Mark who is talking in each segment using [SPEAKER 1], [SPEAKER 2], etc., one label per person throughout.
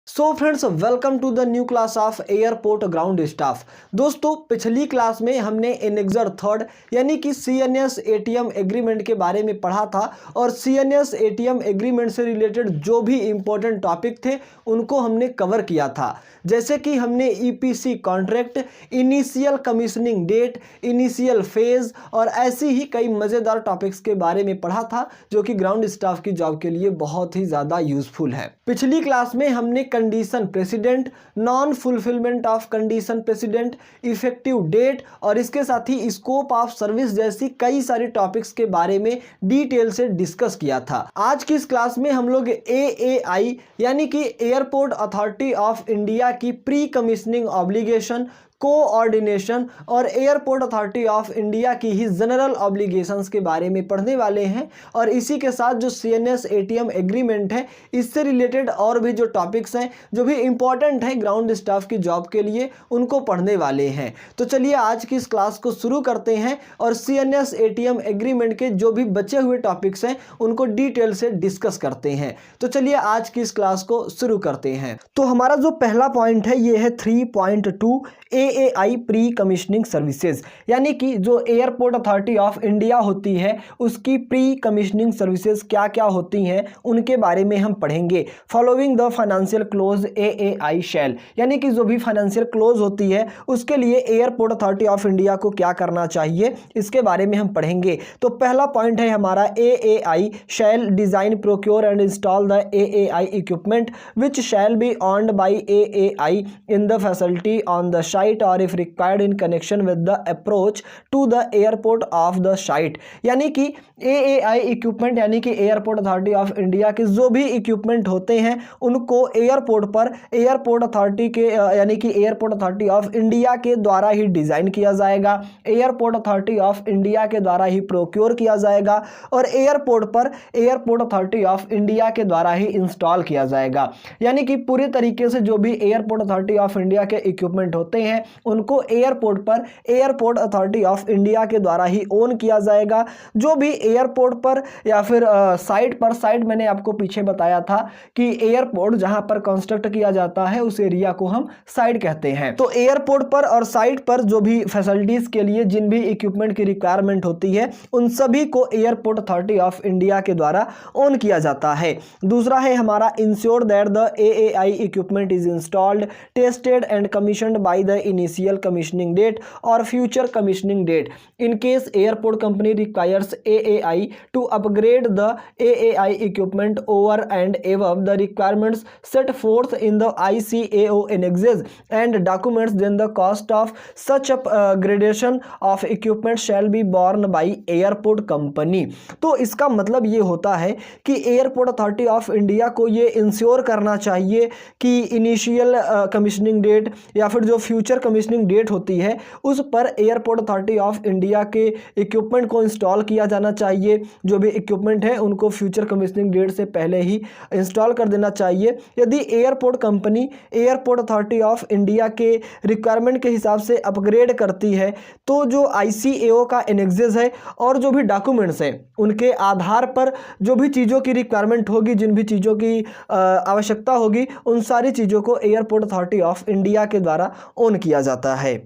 [SPEAKER 1] So friends, welcome to the new class of airport ground staff. दोस्तों, पिछली class में हमने एनेक्सर थर्ड यानी कि CNS ATM एग्रीमेंट के बारे में पढ़ा था और CNS ATM एग्रीमेंट से रिलेटेड जो भी इंपॉर्टेंट टॉपिक थे उनको हमने कवर किया था। जैसे कि हमने EPC contract, initial commissioning date, initial phase और ऐसी ही कई मज़ेदार टॉपिक्स के बारे में पढ़ा था जो कि ग्राउंड स्टाफ की जॉब के लिए बहुत ही ज़्यादा यूजफुल है। पिछली क्लास में हमने condition precedent, non fulfilment of condition precedent, effective date और इसके साथ ही स्कोप ऑफ सर्विस जैसी कई सारे टॉपिक्स के बारे में डिटेल से डिस्कस किया था। आज की इस क्लास में हम लोग AAI यानी कि एयरपोर्ट अथॉरिटी ऑफ इंडिया की प्री कमीशनिंग ऑब्लिगेशन, कोऑर्डिनेशन और एयरपोर्ट अथॉरिटी ऑफ इंडिया की ही जनरल ऑब्लिगेशंस के बारे में पढ़ने वाले हैं और इसी के साथ जो CNS ATM एग्रीमेंट है इससे रिलेटेड और भी जो टॉपिक्स हैं जो भी इंपॉर्टेंट हैं ग्राउंड स्टाफ की जॉब के लिए उनको पढ़ने वाले हैं। तो चलिए आज की इस क्लास को शुरू करते हैं और CNS ATM एग्रीमेंट के जो भी बचे हुए टॉपिक्स हैं उनको डिटेल से डिस्कस करते हैं। तो चलिए आज की इस क्लास को शुरू करते हैं। तो हमारा जो पहला पॉइंट है ये है 3.2 AAI प्री कमीशनिंग सर्विसेज, यानी कि जो एयरपोर्ट अथॉरिटी ऑफ इंडिया होती है उसकी प्री कमीशनिंग सर्विसेज क्या क्या होती हैं उनके बारे में हम पढ़ेंगे। Following the financial close AAI शैल, यानी कि जो भी फाइनेंशियल क्लोज होती है उसके लिए एयरपोर्ट अथॉरिटी ऑफ इंडिया को क्या करना चाहिए इसके बारे में हम पढ़ेंगे। तो पहला पॉइंट है हमारा AAI shall design, procure and install the AAI equipment which shall be owned by AAI in the facility on the site or if required in connection with the approach to the airport of the site। यानी कि AAI equipment यानी कि airport authority of India के जो भी equipment होते हैं उनको एयरपोर्ट पर एयरपोर्ट अथॉरिटी के यानी कि एयरपोर्ट अथॉरिटी ऑफ इंडिया के द्वारा ही डिज़ाइन किया जाएगा, एयरपोर्ट अथॉरिटी ऑफ इंडिया के द्वारा ही प्रोक्योर किया जाएगा और एयरपोर्ट पर एयरपोर्ट अथॉरिटी ऑफ इंडिया के द्वारा ही इंस्टॉल किया जाएगा। यानी कि पूरे तरीके से जो भी एयरपोर्ट अथॉरिटी ऑफ इंडिया के इक्विपमेंट होते हैं उनको एयरपोर्ट पर एयरपोर्ट अथॉरिटी ऑफ इंडिया के द्वारा ही ओन किया जाएगा। जो भी एयरपोर्ट पर या फिर साइट पर, साइट मैंने आपको पीछे बताया था कि एयरपोर्ट जहां पर कंस्ट्रक्ट किया जाता है उस एरिया को हम साइट कहते हैं। तो एयरपोर्ट पर और साइट पर जो भी फैसिलिटीज के लिए जिन भी इक्विपमेंट की रिक्वायरमेंट होती है उन सभी को एयरपोर्ट अथॉरिटी ऑफ इंडिया के द्वारा ओन किया जाता है। दूसरा है हमारा ensure that the AAI equipment is installed, tested and commissioned by the initial commissioning date or future commissioning date in case airport company requires AAI to upgrade the AAI equipment over and above the requirements set forth in the ICAO annexes and documents, then the cost of such upgradation of equipment shall be borne by airport company। तो इसका मतलब ये होता है कि airport authority of India को ये ensure करना चाहिए कि इनिशियल कमीशनिंग डेट या फिर जो फ्यूचर कमीशनिंग डेट होती है उस पर एयरपोर्ट अथॉरिटी ऑफ इंडिया के इक्विपमेंट को इंस्टॉल किया जाना चाहिए। जो भी इक्विपमेंट है उनको फ्यूचर कमीशनिंग डेट से पहले ही इंस्टॉल कर देना चाहिए। यदि airport company airport authority of India के रिक्वायरमेंट के हिसाब से अपग्रेड करती है तो जो ICAO का एनेक्सेस है और जो भी डॉक्यूमेंट्स हैं उनके आधार पर जो भी चीज़ों की रिक्वायरमेंट होगी, जिन भी चीज़ों की आवश्यकता होगी उन सारी चीज़ों को एयरपोर्ट अथॉरिटी ऑफ इंडिया के द्वारा ओन किया जाता है।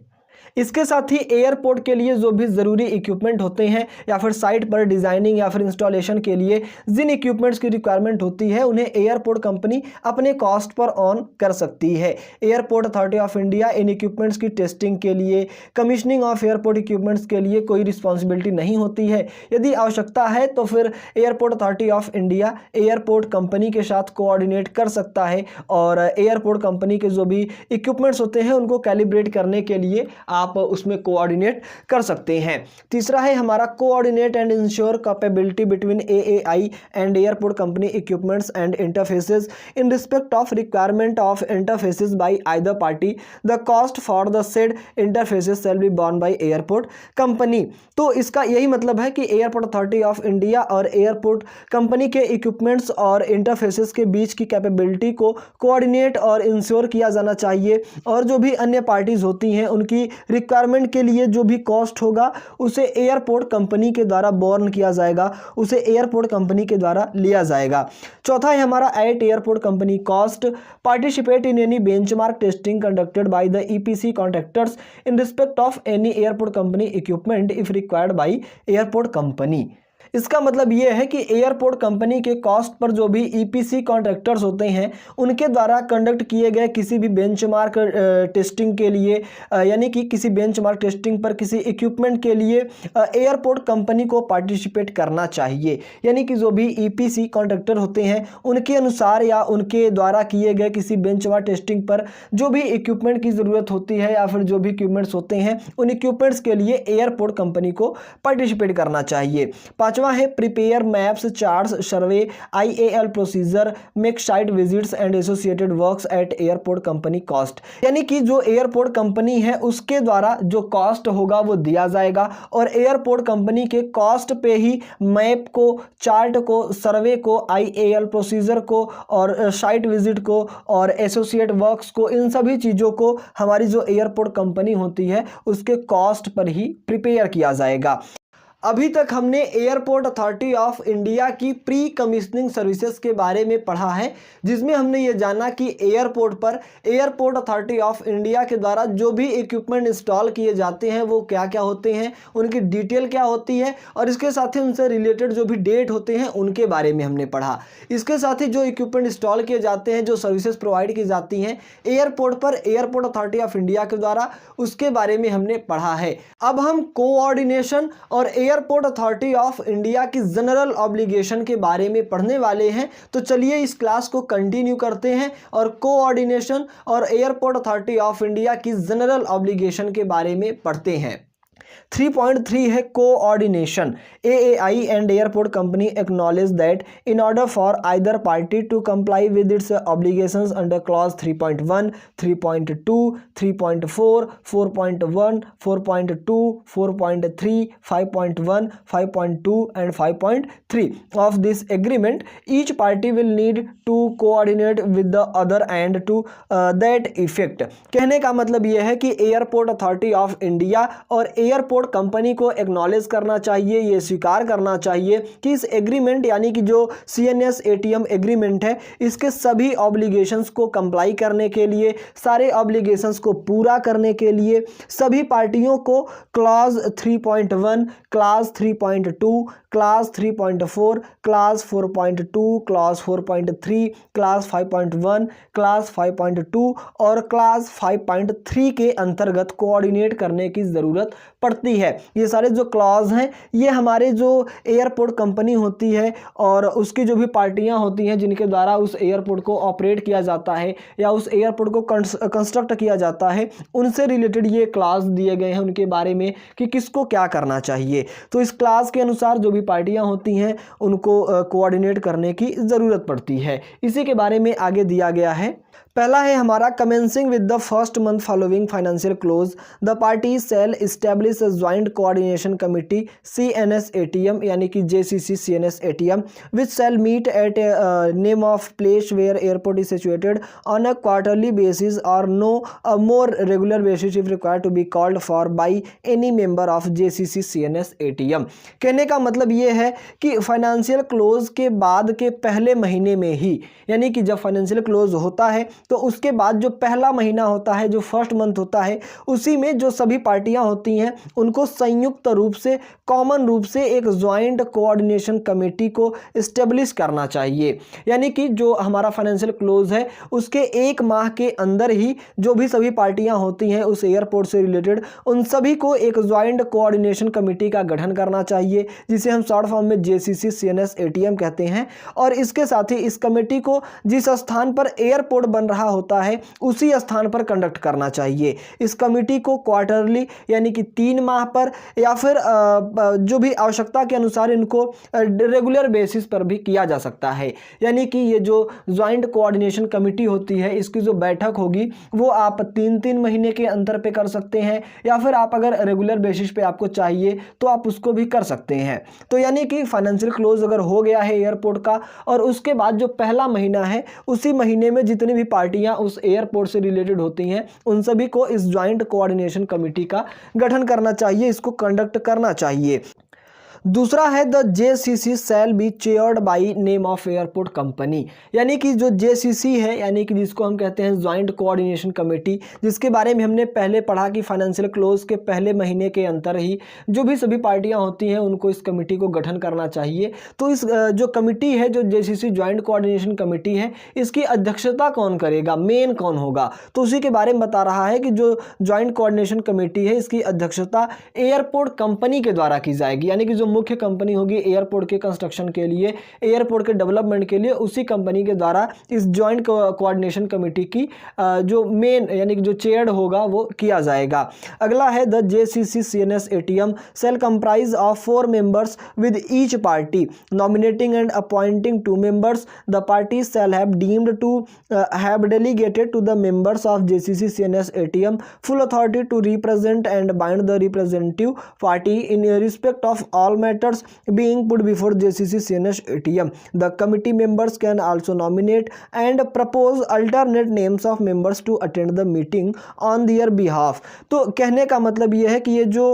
[SPEAKER 1] इसके साथ ही एयरपोर्ट के लिए जो भी ज़रूरी इक्विपमेंट होते हैं या फिर साइट पर डिज़ाइनिंग या फिर इंस्टॉलेशन के लिए जिन इक्विपमेंट्स की रिक्वायरमेंट होती है उन्हें एयरपोर्ट कंपनी अपने कॉस्ट पर ऑन कर सकती है। Airport authority of India in equipments की टेस्टिंग के लिए, कमीशनिंग ऑफ एयरपोर्ट इक्विपमेंट्स के लिए कोई रिस्पॉन्सिबिलिटी नहीं होती है। यदि आवश्यकता है तो फिर airport authority of India airport company के साथ कोऑर्डिनेट कर सकता है और एयरपोर्ट कंपनी के जो भी इक्विपमेंट्स होते हैं उनको कैलिब्रेट करने के लिए आप उसमें कोऑर्डिनेट कर सकते हैं। तीसरा है हमारा coordinate and ensure capability between AAI and airport company equipments and interfaces in respect of requirement of interfaces by either party. The cost for the said interfaces shall be borne by airport company. तो इसका यही मतलब है कि airport authority of India और airport company के equipments और interfaces के बीच की कैपेबिलिटी को कोऑर्डिनेट और इंश्योर किया जाना चाहिए और जो भी अन्य पार्टीज होती हैं उनकी रिक्वायरमेंट के लिए जो भी कॉस्ट होगा उसे एयरपोर्ट कंपनी के द्वारा बोर्न किया जाएगा, उसे एयरपोर्ट कंपनी के द्वारा लिया जाएगा। चौथा है हमारा eight airport company cost participate in any benchmark testing conducted by the EPC contractors in respect of any airport company equipment if required by airport company. इसका मतलब ये है कि एयरपोर्ट कंपनी के कॉस्ट पर जो भी ईपीसी कॉन्ट्रैक्टर्स होते हैं उनके द्वारा कंडक्ट किए गए किसी भी बेंचमार्क टेस्टिंग के लिए यानी कि किसी बेंचमार्क टेस्टिंग पर किसी इक्विपमेंट के लिए एयरपोर्ट कंपनी को पार्टिसिपेट करना चाहिए। यानी कि जो भी ईपीसी कॉन्ट्रैक्टर होते हैं उनके अनुसार या उनके द्वारा किए गए किसी बेंचमार्क टेस्टिंग पर जो भी इक्विपमेंट की ज़रूरत होती है या फिर जो भी इक्विपमेंट्स होते हैं उन इक्विपमेंट्स के लिए एयरपोर्ट कंपनी को पार्टिसिपेट करना चाहिए। पाँचवा है prepare maps charts survey IAL procedure make site visits and associated works at airport company cost. यानी कि जो एयरपोर्ट कंपनी है उसके द्वारा जो कॉस्ट होगा वो दिया जाएगा और एयरपोर्ट कंपनी के कॉस्ट पे ही मैप को, चार्ट को, सर्वे को, आईएएल प्रोसीजर को और साइट विजिट को और एसोसिएट वर्क्स को, इन सभी चीज़ों को हमारी जो एयरपोर्ट कंपनी होती है उसके कॉस्ट पर ही प्रिपेयर किया जाएगा। अभी तक हमने एयरपोर्ट अथॉरिटी ऑफ इंडिया की प्री कमीशनिंग सर्विसेज के बारे में पढ़ा है, जिसमें हमने ये जाना कि एयरपोर्ट पर एयरपोर्ट अथॉरिटी ऑफ इंडिया के द्वारा जो भी इक्विपमेंट इंस्टॉल किए जाते हैं वो क्या क्या होते हैं, उनकी डिटेल क्या होती है और इसके साथ ही उनसे रिलेटेड जो भी डेट होते हैं उनके बारे में हमने पढ़ा। इसके साथ ही जो इक्विपमेंट इंस्टॉल किए जाते हैं, जो सर्विसेज प्रोवाइड की जाती हैं एयरपोर्ट पर एयरपोर्ट अथॉरिटी ऑफ इंडिया के द्वारा, उसके बारे में हमने पढ़ा है। अब हम कोऑर्डिनेशन और एयरपोर्ट अथॉरिटी ऑफ इंडिया की जनरल ऑब्लिगेशन के बारे में पढ़ने वाले हैं। तो चलिए इस क्लास को कंटिन्यू करते हैं और कोऑर्डिनेशन और एयरपोर्ट अथॉरिटी ऑफ इंडिया की जनरल ऑब्लिगेशन के बारे में पढ़ते हैं। 3.3 है coordination. AAI and airport company acknowledge that in order for either party to comply with its obligations under clause 3.1, 3.2, 3.4, 4.1, 4.2, 4.3, 5.1, 5.2 and 5.3 of this agreement, each party will need to coordinate with the other and to that effect। कहने का मतलब यह है कि airport authority of India और airport company को acknowledge करना चाहिए, ये स्वीकार करना चाहिए कि इस एग्रीमेंट यानी कि जो CNS ATM एग्रीमेंट है इसके सभी ऑब्लिगेशंस को कंप्लाई करने के लिए, सारे ऑब्लिगेशंस को पूरा करने के लिए सभी पार्टियों को clause 3.1, clause 3.2, clause 3.4, clause 4.2, clause 4.3, clause 5.1, clause 5.2 और क्लॉज 5.3 के अंतर्गत कोऑर्डिनेट करने की ज़रूरत पड़ती है। ये सारे जो क्लॉज हैं ये हमारे जो एयरपोर्ट कंपनी होती है और उसकी जो भी पार्टियां होती हैं जिनके द्वारा उस एयरपोर्ट को ऑपरेट किया जाता है या उस एयरपोर्ट को कंस्ट्रक्ट किया जाता है, उनसे रिलेटेड ये क्लॉज दिए गए हैं उनके बारे में कि किसको क्या करना चाहिए। तो इस क्लॉज के अनुसार जो भी पार्टियां होती हैं उनको कोऑर्डिनेट करने की ज़रूरत पड़ती है। इसी के बारे में आगे दिया गया है। पहला है हमारा commencing with the first month following financial close the party shall establish joint coordination committee CNS ATM यानी कि JCC CNS ATM which shall meet at name of place where airport is situated on a quarterly basis और no a more regular basis if required to be called for by any member of JCC CNS ATM। कहने का मतलब ये है कि financial close के बाद के पहले महीने में ही, यानी कि जब फाइनेंशियल क्लोज होता है तो उसके बाद जो पहला महीना होता है, जो फर्स्ट मंथ होता है, उसी में जो सभी पार्टियां होती हैं उनको संयुक्त रूप से, कॉमन रूप से एक ज्वाइंट कोऑर्डिनेशन कमेटी को इस्टेब्लिश करना चाहिए। यानी कि जो हमारा फाइनेंशियल क्लोज है उसके एक माह के अंदर ही जो भी सभी पार्टियां होती हैं उस एयरपोर्ट से रिलेटेड, उन सभी को एक ज्वाइंट कोऑर्डिनेशन कमेटी का गठन करना चाहिए, जिसे हम शॉर्ट फॉर्म में JCC CNS ATM कहते हैं। और इसके साथ ही इस कमेटी को जिस स्थान पर एयरपोर्ट बन रहा होता है उसी स्थान पर कंडक्ट करना चाहिए। इस कमेटी को क्वार्टरली यानी कि 3 माह पर या फिर जो भी आवश्यकता के अनुसार इनको रेगुलर बेसिस पर भी किया जा सकता है। यानी कि ये जो ज्वाइंट कोऑर्डिनेशन कमेटी होती है इसकी जो बैठक होगी वो आप 3-3 महीने के अंतर पे कर सकते हैं या फिर आप अगर रेगुलर बेसिस पे आपको चाहिए तो आप उसको भी कर सकते हैं। तो यानी कि फाइनेंशियल क्लोज अगर हो गया है एयरपोर्ट का और उसके बाद जो पहला महीना है उसी महीने में जितनी भी भी पार्टियां उस एयरपोर्ट से रिलेटेड होती हैं उन सभी को इस ज्वाइंट कोऑर्डिनेशन कमेटी का गठन करना चाहिए, इसको कंडक्ट करना चाहिए। दूसरा है the JCC shall be chaired by name of airport company, यानी कि जो JCC है यानी कि जिसको हम कहते हैं ज्वाइंट कोऑर्डिनेशन कमेटी, जिसके बारे में हमने पहले पढ़ा कि फाइनेंशियल क्लोज के पहले महीने के अंतर ही जो भी सभी पार्टियां होती हैं उनको इस कमेटी को गठन करना चाहिए। तो इस जो कमेटी है जो JCC ज्वाइंट कोऑर्डिनेशन कमेटी है इसकी अध्यक्षता कौन करेगा, मेन कौन होगा, तो उसी के बारे में बता रहा है कि जो ज्वाइंट कोऑर्डिनेशन कमेटी है इसकी अध्यक्षता एयरपोर्ट कंपनी के द्वारा की जाएगी, यानी कि जो मुख्य कंपनी होगी एयरपोर्ट के कंस्ट्रक्शन के लिए, एयरपोर्ट के डेवलपमेंट के लिए, उसी कंपनी के द्वारा इस जॉइंट कोऑर्डिनेशन कमेटी की जो मेन यानी कि जो चेयर होगा वो किया जाएगा। अगला है the JCC CNS ATM shall comprise of 4 members with each party nominating and appointing 2 members. The parties shall have deemed to have delegated to the members of JCC CNS ATM full authority to represent and bind the representative party in respect of all matters being put before JCC CNS ATM. The committee members can also nominate and propose alternate names of members to attend the meeting on their behalf. तो कहने का मतलब ये है कि ये जो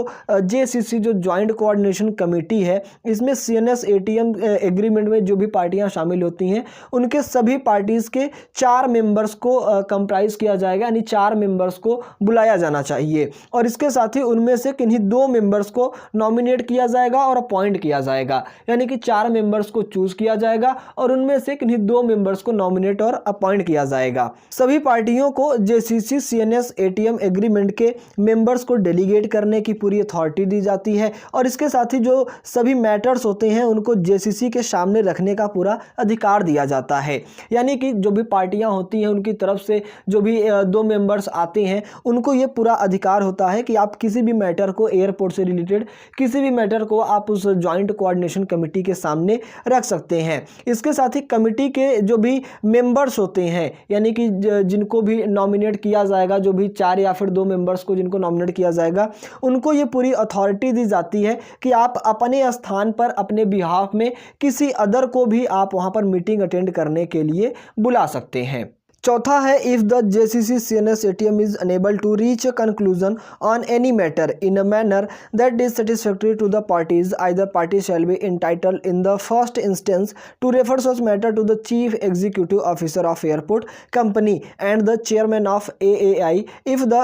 [SPEAKER 1] JCC जो ज्वाइंट कोऑर्डिनेशन कमेटी है इसमें CNS ATM एग्रीमेंट में जो भी पार्टियां शामिल होती हैं उनके सभी पार्टीज के 4 मेंबर्स को कंप्राइज किया जाएगा, यानी 4 मेंबर्स को बुलाया जाना चाहिए और इसके साथ ही उनमें से किन्हीं 2 मेंबर्स को नॉमिनेट किया जाएगा और अपॉइंट किया जाएगा, यानी कि 4 मेंबर्स को चूज किया जाएगा और उनमें से किन्हीं 2 मेंबर्स को नॉमिनेट और अपॉइंट किया जाएगा। सभी पार्टियों को JCC CNS ATM एग्रीमेंट के मेंबर्स को डेलीगेट करने की पूरी अथॉरिटी दी जाती है और इसके साथ ही जो सभी मैटर्स होते हैं उनको JCC के सामने रखने का पूरा अधिकार दिया जाता है, यानी कि जो भी पार्टियां होती हैं उनकी तरफ से जो भी 2 मेंबर्स आते हैं उनको ये पूरा अधिकार होता है कि आप किसी भी मैटर को एयरपोर्ट से रिलेटेड किसी भी मैटर को आप उस ज्वाइंट कोऑर्डिनेशन कमेटी के सामने रख सकते हैं। इसके साथ ही कमेटी के जो भी मेंबर्स होते हैं यानी कि जिनको भी नॉमिनेट किया जाएगा, जो भी 4 या फिर 2 मेंबर्स को जिनको नॉमिनेट किया जाएगा उनको ये पूरी अथॉरिटी दी जाती है कि आप अपने स्थान पर अपने बिहाफ में किसी अदर को भी आप वहां पर मीटिंग अटेंड करने के लिए बुला सकते हैं। चौथा है if the JCC CNS ATM is unable to reach a conclusion on any matter in a manner that is satisfactory to the parties either party shall be entitled in the first instance to refer such matter to the chief executive officer of airport company and the chairman of AAI if the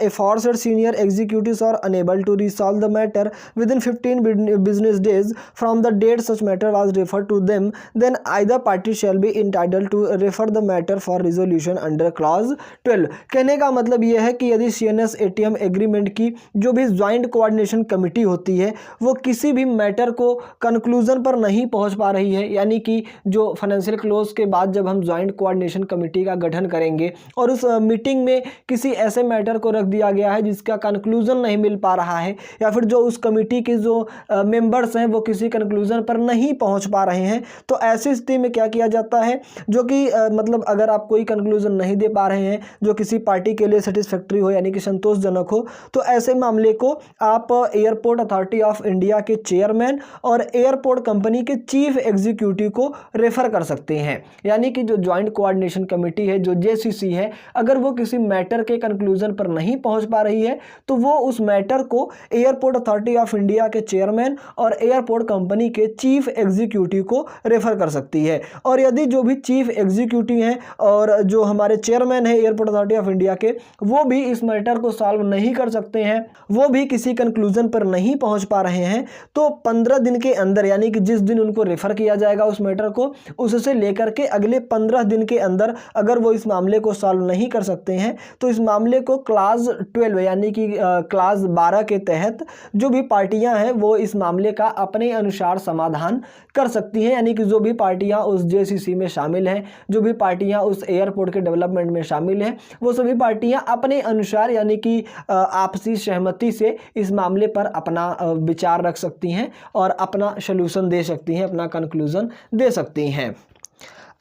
[SPEAKER 1] aforesaid senior executives are unable to resolve the matter within 15 business days from the date such matter was referred to them, then either party shall be entitled to refer the matter for resolution under clause 12। कहने का मतलब यह है कि यदि CNS ATM agreement की जो भी ज्वाइंट कोऑर्डिनेशन कमेटी होती है वो किसी भी मैटर को कंक्लूजन पर नहीं पहुंच पा रही है, यानी कि जो फाइनेंशियल क्लोज के बाद जब हम ज्वाइंट कोऑर्डिनेशन कमेटी का गठन करेंगे और उस मीटिंग में किसी ऐसे मैटर को रख दिया गया है जिसका कंक्लूजन नहीं मिल पा रहा है या फिर जो उस कमेटी के जो मेंबर्स हैं वो किसी कंक्लूजन पर नहीं पहुंच पा रहे हैं, तो ऐसी स्थिति में क्या किया जाता है जो कि मतलब अगर आप कोई कंक्लूजन नहीं दे पा रहे हैं जो किसी पार्टी के लिए सेटिस्फैक्टरी हो यानी कि संतोषजनक हो, तो ऐसे मामले को आप एयरपोर्ट अथॉरिटी ऑफ इंडिया के चेयरमैन और एयरपोर्ट कंपनी के चीफ एग्जीक्यूटिव को रेफर कर सकते हैं। यानी कि जो ज्वाइंट कोऑर्डिनेशन कमेटी है जो JCC है अगर वो किसी मैटर के कंक्लूजन पर नहीं पहुंच पा रही है तो वो उस मैटर को एयरपोर्ट अथॉरिटी ऑफ इंडिया के चेयरमैन और एयरपोर्ट कंपनी के चीफ एग्जीक्यूटिव को रेफर कर सकती है। और यदि जो भी चीफ एग्जीक्यूटिव हैं और जो हमारे चेयरमैन है एयरपोर्ट अथॉरिटी ऑफ इंडिया के वो भी इस मैटर को सॉल्व नहीं कर सकते हैं, वो भी किसी कंक्लूजन पर नहीं पहुंच पा रहे हैं, तो 15 दिन के अंदर यानी कि जिस दिन उनको रेफर किया जाएगा उस मैटर को उससे लेकर के अगले 15 दिन के अंदर अगर वो इस मामले को सॉल्व नहीं कर सकते हैं तो इस मामले को क्लास 12 यानी कि क्लास 12 के तहत जो भी पार्टियां हैं वो इस मामले का अपने अनुसार समाधान कर सकती हैं। यानी कि जो भी पार्टियां उस JCC में शामिल हैं, जो भी पार्टियां उस एयरपोर्ट के डेवलपमेंट में शामिल हैं, वो सभी पार्टियां अपने अनुसार यानी कि आपसी सहमति से इस मामले पर अपना विचार रख सकती हैं और अपना सलूशन दे सकती हैं, अपना कंक्लूजन दे सकती हैं।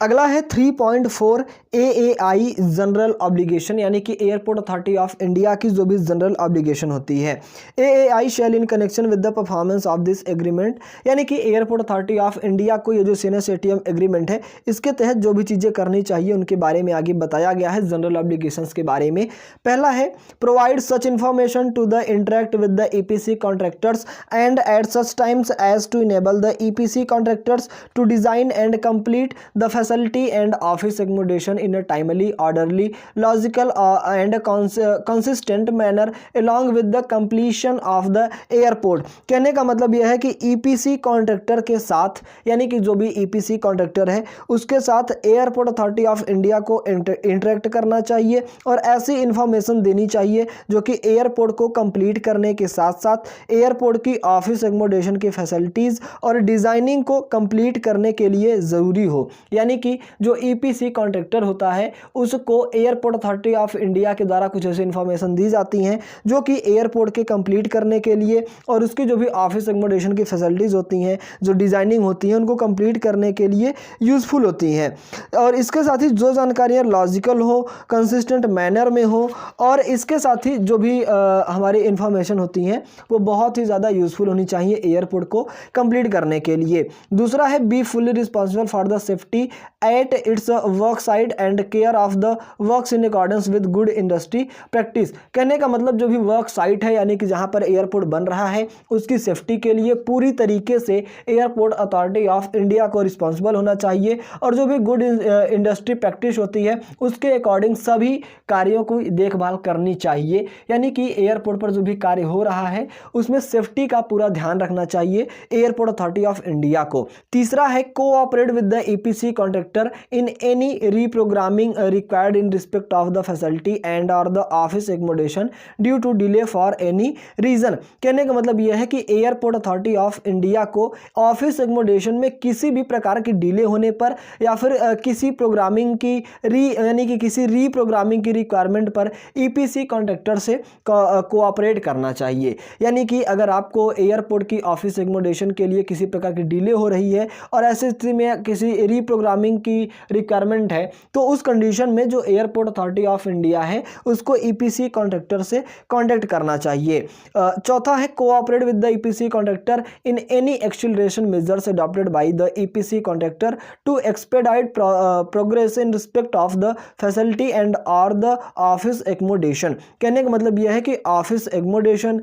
[SPEAKER 1] अगला है 3.4 AAI जनरल ऑब्लिगेशन, यानी कि एयरपोर्ट अथॉरिटी ऑफ इंडिया की जो भी जनरल ऑब्लिगेशन होती है। AAI shall in connection with the performance of this agreement, यानी कि एयरपोर्ट अथॉरिटी ऑफ इंडिया को ये जो सीएनएस एटीएम एग्रीमेंट है इसके तहत जो भी चीज़ें करनी चाहिए उनके बारे में आगे बताया गया है जनरल ऑब्लिगेशंस के बारे में। पहला है provide such information to the interact with the EPC contractors and at such times as to enable the EPC contractors to design and complete the facility and office accommodation in a timely, orderly, logical and consistent manner along with the completion of the airport। कहने का मतलब यह है कि EPC contractor के साथ, यानी कि जो भी EPC कॉन्ट्रैक्टर है उसके साथ एयरपोर्ट अथॉरिटी ऑफ इंडिया को इंटरेक्ट करना चाहिए और ऐसी इंफॉर्मेशन देनी चाहिए जो कि एयरपोर्ट को कंप्लीट करने के साथ साथ एयरपोर्ट की ऑफिस एकोमोडेशन की फैसिलिटीज़ और डिज़ाइनिंग को कंप्लीट करने के लिए ज़रूरी हो। यानी कि जो EPC कॉन्ट्रैक्टर होता है उसको एयरपोर्ट अथॉरिटी ऑफ इंडिया के द्वारा कुछ ऐसी इंफॉर्मेशन दी जाती हैं जो कि एयरपोर्ट के कंप्लीट करने के लिए और उसकी जो भी ऑफिस एकोमोडेशन की फैसिलिटीज़ होती हैं, जो डिज़ाइनिंग होती हैं, उनको कंप्लीट करने के लिए यूज़फुल होती हैं। और इसके साथ ही जो जानकारियाँ लॉजिकल हो, कंसिस्टेंट मैनर में हो और इसके साथ ही जो भी हमारी इंफॉर्मेशन होती हैं वो बहुत ही ज़्यादा यूज़फुल होनी चाहिए एयरपोर्ट को कंप्लीट करने के लिए। दूसरा है be fully responsible for the safety at its work site and care of the works in accordance with good industry practice। कहने का मतलब जो भी वर्क साइट है यानी कि जहां पर एयरपोर्ट बन रहा है उसकी सेफ्टी के लिए पूरी तरीके से एयरपोर्ट अथॉरिटी ऑफ इंडिया को रिस्पॉन्सिबल होना चाहिए और जो भी गुड इंडस्ट्री प्रैक्टिस होती है उसके अकॉर्डिंग सभी कार्यों को देखभाल करनी चाहिए। यानी कि एयरपोर्ट पर जो भी कार्य हो रहा है उसमें सेफ्टी का पूरा ध्यान रखना चाहिए एयरपोर्ट अथॉरिटी ऑफ इंडिया को। तीसरा है cooperate with the EPC contractor in any reprogramming required in respect of the facility and or the office accommodation due to delay for any reason। कहने का मतलब यह है कि एयरपोर्ट अथॉरिटी ऑफ इंडिया को ऑफिस एकोमोडेशन में किसी भी प्रकार की डिले होने पर या फिर किसी प्रोग्रामिंग की यानी कि किसी रीप्रोग्रामिंग की रिक्वायरमेंट पर EPC कॉन्ट्रैक्टर से कोऑपरेट करना चाहिए। यानी कि अगर आपको एयरपोर्ट की ऑफिस एकोमोडेशन के लिए किसी प्रकार की डिले हो रही है और ऐसी स्थिति में किसी रीप्रोग्रामिंग की रिक्वायरमेंट है तो उस कंडीशन में जो एयरपोर्ट अथॉरिटी ऑफ इंडिया है उसको EPC कॉन्ट्रैक्टर से कांटेक्ट करना चाहिए। चौथा है cooperate with the EPC contractor in any acceleration measures adopted by the EPC contractor to expedite progress in respect of the facility and or the office accommodation. कहने का मतलब यह है कि ऑफिस एकोमोडेशन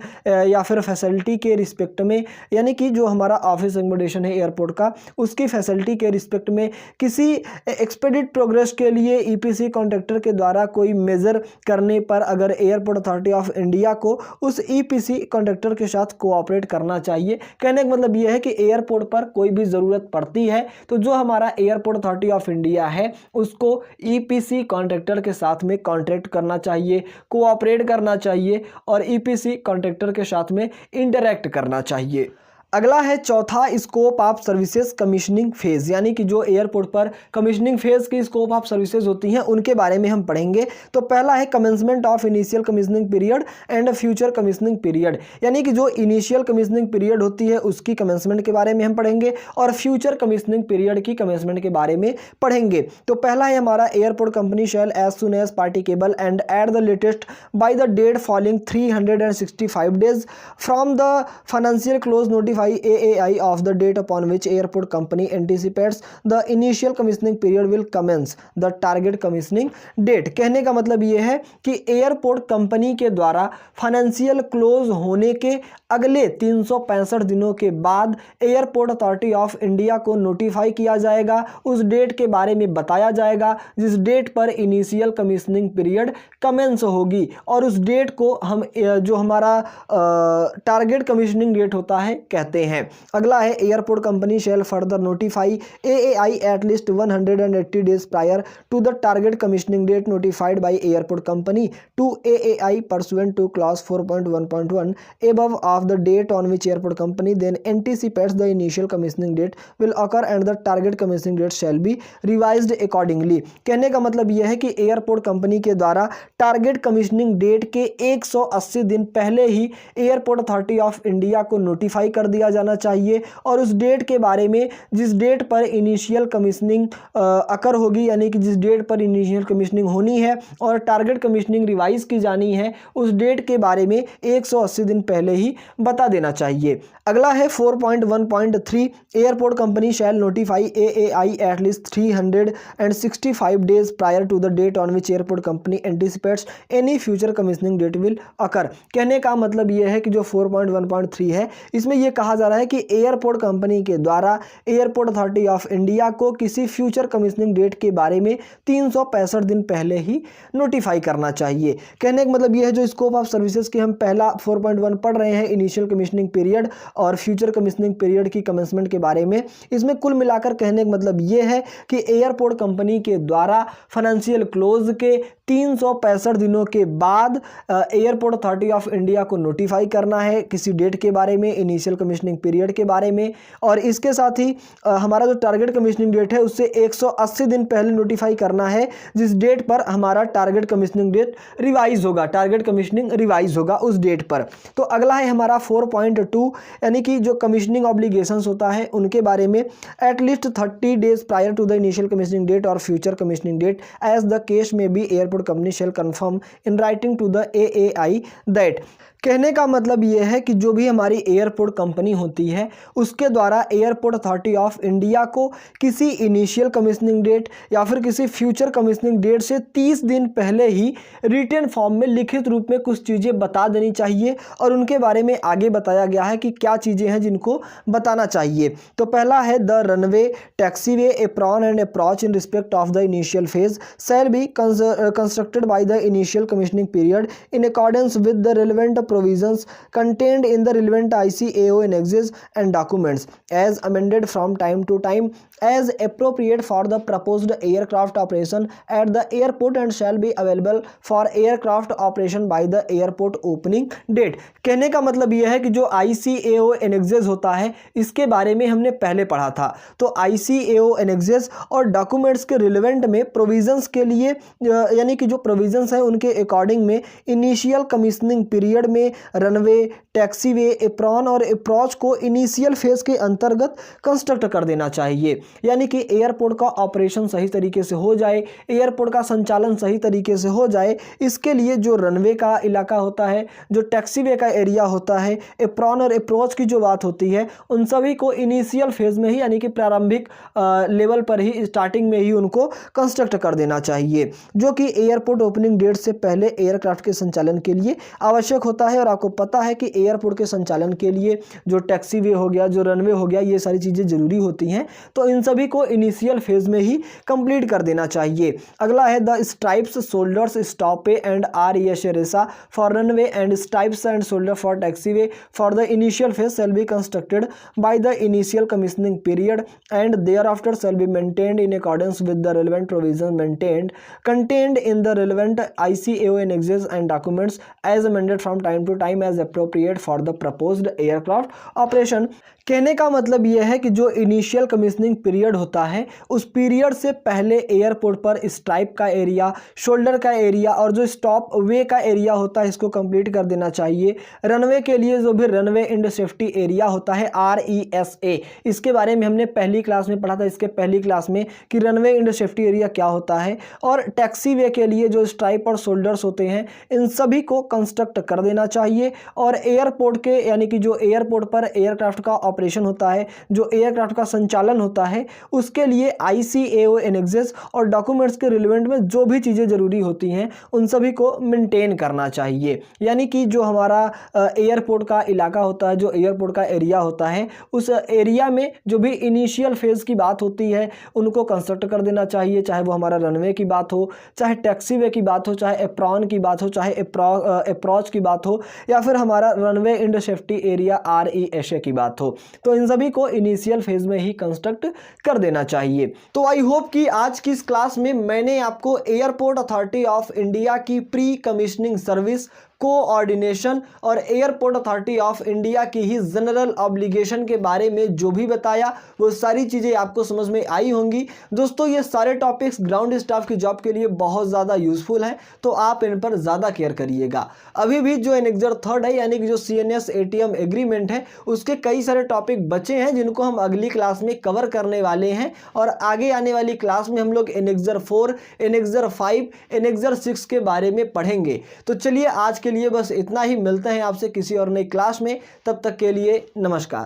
[SPEAKER 1] या फिर फैसिलिटी के रिस्पेक्ट में, यानी कि जो हमारा ऑफिस एकोमोडेशन है एयरपोर्ट का उसकी फैसिलिटी के रिस्पेक्ट में किसी एक्सपेडिट प्रोग्रेस के लिए EPC कॉन्ट्रैक्टर के द्वारा कोई मेजर करने पर अगर एयरपोर्ट अथॉरिटी ऑफ इंडिया को उस EPC कॉन्ट्रैक्टर के साथ कोऑपरेट करना चाहिए। कहने का मतलब यह है कि एयरपोर्ट पर कोई भी ज़रूरत पड़ती है तो जो हमारा एयरपोर्ट अथॉरिटी ऑफ इंडिया है उसको EPC कॉन्ट्रैक्टर के साथ में कॉन्ट्रैक्ट करना चाहिए, कोऑपरेट करना चाहिए और EPC कॉन्ट्रैक्टर के साथ में इंटरैक्ट करना चाहिए। अगला है चौथा scope of services commissioning phase, यानी कि जो एयरपोर्ट पर कमीशनिंग फेज की स्कोप ऑफ सर्विसेज होती हैं उनके बारे में हम पढ़ेंगे। तो पहला है commencement of initial commissioning period and future commissioning period, यानी कि जो इनिशियल कमीशनिंग पीरियड होती है उसकी कमेंसमेंट के बारे में हम पढ़ेंगे और फ्यूचर कमीशनिंग पीरियड की कमेंसमेंट के बारे में पढ़ेंगे। तो पहला है हमारा airport company shall as soon as practicable and at the latest by the date following 365 days from the financial close notify AAI of the date upon which airport company anticipates the initial commissioning period will commence the target commissioning date। कहने का मतलब यह है कि airport company के द्वारा financial close होने के अगले 365 दिनों के बाद एयरपोर्ट अथॉरिटी ऑफ इंडिया को नोटिफाई किया जाएगा, उस डेट के बारे में बताया जाएगा जिस डेट पर इनिशियल कमीशनिंग पीरियड कमेंस होगी और उस डेट को हम जो हमारा टारगेट कमीशनिंग डेट होता है कहते हैं। अगला है airport company shall further notify AAI at least 180 days prior to the target commissioning date notified by airport company to AAI pursuant to clause 4.1.1 above of the date on which airport company then anticipates the initial commissioning date will occur and the target commissioning date shall be revised accordingly। कहने का मतलब यह है कि airport company के द्वारा target commissioning date के 180 दिन पहले ही एयरपोर्ट अथॉरिटी ऑफ इंडिया को नोटिफाई कर दिया जाना चाहिए और उस डेट के बारे में जिस डेट पर इनिशियल कमीशनिंग अकर होगी, यानी कि जिस डेट पर इनिशियल कमीशनिंग होनी है और टारगेट कमीशनिंग रिवाइज की जानी है, उस डेट के बारे में 180 दिन पहले ही बता देना चाहिए। अगला है 4.1.3 airport company shall notify AAI at least 365 days prior to the date on which airport company anticipates any future commissioning date will occur. कहने का मतलब यह है कि जो 4.1.3 है इसमें यह कहा जा रहा है कि एयरपोर्ट कंपनी के द्वारा एयरपोर्ट अथॉरिटी ऑफ इंडिया को किसी फ्यूचर कमीशनिंग डेट के बारे में 365 दिन पहले ही नोटिफाई करना चाहिए। कहने का मतलब यह है जो स्कोप ऑफ सर्विसेज की हम पहला 4.1 पढ़ रहे हैं, इनिशियल कमीशनिंग पीरियड और फ्यूचर कमीशनिंग पीरियड की कमेंसमेंट के बारे में, इसमें कुल मिलाकर कहने का मतलब यह है कि एयरपोर्ट कंपनी के द्वारा फाइनेंशियल क्लोज के 365 दिनों के बाद एयरपोर्ट अथॉरिटी ऑफ इंडिया को नोटिफाई करना है किसी डेट के बारे में, इनिशियल कमीशनिंग पीरियड के बारे में, और इसके साथ ही हमारा जो टारगेट कमीशनिंग डेट है उससे 180 दिन पहले नोटिफाई करना है जिस डेट पर हमारा टारगेट कमीशनिंग डेट रिवाइज होगा, टारगेट कमीशनिंग रिवाइज होगा उस डेट पर। तो अगला है हमारा 4.2 यानी कि जो कमीशनिंग ऑब्लिगेशंस होता है उनके बारे में, at least 30 days prior to the initial commissioning date और future commissioning date as the case may be airport company shall confirm in writing to the AAI that. कहने का मतलब यह है कि जो भी हमारी एयरपोर्ट कंपनी होती है उसके द्वारा एयरपोर्ट अथॉरिटी ऑफ इंडिया को किसी इनिशियल कमीशनिंग डेट या फिर किसी फ्यूचर कमीशनिंग डेट से 30 दिन पहले ही रिटन फॉर्म में लिखित रूप में कुछ चीज़ें बता देनी चाहिए और उनके बारे में आगे बताया गया है कि क्या चीज़ें हैं जिनको बताना चाहिए। तो पहला है the runway, taxiway, apron and approach in respect of the initial phase shall be constructed by the initial commissioning period in accordance with the relevant provisions contained in the relevant ICAO annexes and documents as amended from time to time as appropriate for the proposed aircraft operation at the airport and shall be available for aircraft operation by the airport opening date। कहने का मतलब यह है कि जो ICAO annexes होता है इसके बारे में हमने पहले पढ़ा था, तो ICAO annexes और डॉक्यूमेंट्स के रिलेवेंट में प्रोविजंस के लिए यानी कि जो प्रोविजंस हैं उनके अकॉर्डिंग में इनिशियल कमीशनिंग पीरियड में रनवे, टैक्सीवे, एप्रॉन और अप्रोच को इनिशियल फेज के अंतर्गत कंस्ट्रक्ट कर देना चाहिए, यानी कि एयरपोर्ट का ऑपरेशन सही तरीके से हो जाए, एयरपोर्ट का संचालन सही तरीके से हो जाए। इसके लिए जो रनवे का इलाका होता है, जो टैक्सीवे का एरिया होता है, एप्रॉन और अप्रोच की जो बात होती है, उन सभी को इनिशियल फेज में ही यानी कि प्रारंभिक लेवल पर ही, स्टार्टिंग में ही उनको कंस्ट्रक्ट कर देना चाहिए, जो कि एयरपोर्ट ओपनिंग डेट से पहले एयरक्राफ्ट के संचालन के लिए आवश्यक होता है। और आपको पता है कि एयरपोर्ट के संचालन के लिए जो टैक्सीवे हो गया, जो रनवे हो गया, ये सारी चीज़ें जरूरी होती हैं, तो इन सभी को इनिशियल फेज में ही कंप्लीट कर देना चाहिए। अगला है the stripes, shoulders, stopway and RESA RESA for runway and stripes and shoulder for taxiway for the initial phase shall be constructed by the initial commissioning period and thereafter shall be maintained in accordance with the relevant provision contained in the relevant ICAO annexes and documents as amended from time to time as appropriate for the proposed aircraft operation। कहने का मतलब यह है कि जो initial commissioning period होता है उस पीरियड से पहले एयरपोर्ट पर स्ट्राइप का एरिया, शोल्डर का एरिया और जो स्टॉप वे का एरिया होता है इसको कंप्लीट कर देना चाहिए। रनवे के लिए जो भी रनवे एंड सेफ्टी एरिया होता है RESA, इसके बारे में हमने पहली क्लास में पढ़ा था, इसके पहली क्लास में, कि रनवे एंड सेफ्टी एरिया क्या होता है। और टैक्सी वे के लिए जो स्ट्राइप और शोल्डर्स होते हैं इन सभी को कंस्ट्रक्ट कर देना चाहिए। और एयरपोर्ट के यानी कि जो एयरपोर्ट पर एयरक्राफ्ट का ऑपरेशन होता है, जो एयरक्राफ्ट का संचालन होता है, उसके लिए ICAO एनेक्सेस और डॉक्यूमेंट्स के रिलेवेंट में जो भी चीज़ें ज़रूरी होती हैं उन सभी को मेंटेन करना चाहिए। यानी कि जो हमारा एयरपोर्ट का इलाका होता है, जो एयरपोर्ट का एरिया होता है, उस एरिया में जो भी इनिशियल फेज़ की बात होती है उनको कंस्ट्रक्ट कर देना चाहिए, चाहे वो हमारा रनवे की बात हो, चाहे टैक्सीवे की बात हो, चाहे एप्रॉन की बात हो, चाहे अप्रोच की बात हो, या फिर हमारा runway and safety area RESA की बात हो, तो इन सभी को इनिशियल फेज में ही कंस्ट्रक्ट कर देना चाहिए। तो आई होप कि आज की इस क्लास में मैंने आपको एयरपोर्ट अथॉरिटी ऑफ इंडिया की प्री कमीशनिंग सर्विस कोऑर्डिनेशन और एयरपोर्ट अथॉरिटी ऑफ इंडिया की ही जनरल ऑब्लिगेशन के बारे में जो भी बताया वो सारी चीज़ें आपको समझ में आई होंगी। दोस्तों ये सारे टॉपिक्स ग्राउंड स्टाफ की जॉब के लिए बहुत ज़्यादा यूजफुल हैं, तो आप इन पर ज़्यादा केयर करिएगा। अभी भी जो एनेक्जर थर्ड है यानी कि जो CNS ATM एग्रीमेंट है उसके कई सारे टॉपिक बचे हैं जिनको हम अगली क्लास में कवर करने वाले हैं, और आगे आने वाली क्लास में हम लोग एनेक्जर 4, एनेक्जर 5, एनेक्जर 6 के बारे में पढ़ेंगे। तो चलिए आज के लिए बस इतना ही, मिलते हैं आपसे किसी और नई क्लास में, तब तक के लिए नमस्कार।